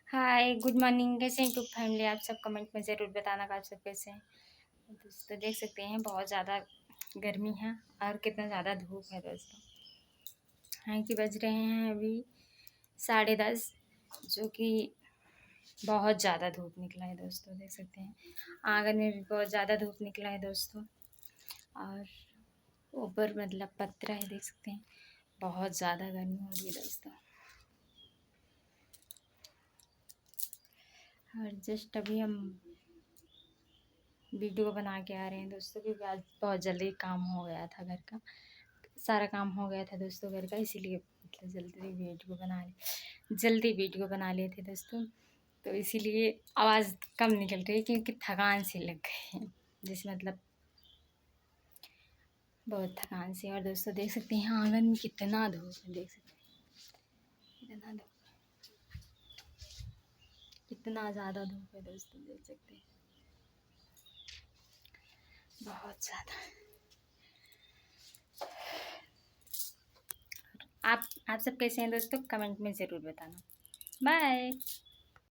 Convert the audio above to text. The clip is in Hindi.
हाय, गुड मॉर्निंग। कैसे हैं यूट्यूब फैमिली? आप सब कमेंट में ज़रूर बताना कि आप सब कैसे हैं। दोस्तों देख सकते हैं बहुत ज़्यादा गर्मी है और कितना ज़्यादा धूप है दोस्तों। हाँ कि बज रहे हैं अभी 10:30, जो कि बहुत ज़्यादा धूप निकला है दोस्तों। देख सकते हैं आंगन में भी बहुत ज़्यादा धूप निकला है दोस्तों। और ऊपर मतलब पत्रा है, देख सकते हैं बहुत ज़्यादा गर्मी हो रही है दोस्तों। और जस्ट अभी हम वीडियो बना के आ रहे हैं दोस्तों, क्योंकि आज बहुत जल्दी काम हो गया था, घर का सारा काम हो गया था दोस्तों घर का, इसीलिए मतलब जल्दी वीडियो बना लिए थे दोस्तों। तो इसीलिए आवाज़ कम निकल रही है, क्योंकि थकान सी लग गई है, जैसे मतलब बहुत थकान सी। और दोस्तों देख सकते हैं आंगन में कितना धूप है, देख सकते हैं कितना धूप, कितना ज़्यादा धूप है दोस्तों, देख सकते हैं बहुत ज़्यादा। आप सब कैसे हैं दोस्तों? कमेंट में ज़रूर बताना। बाय।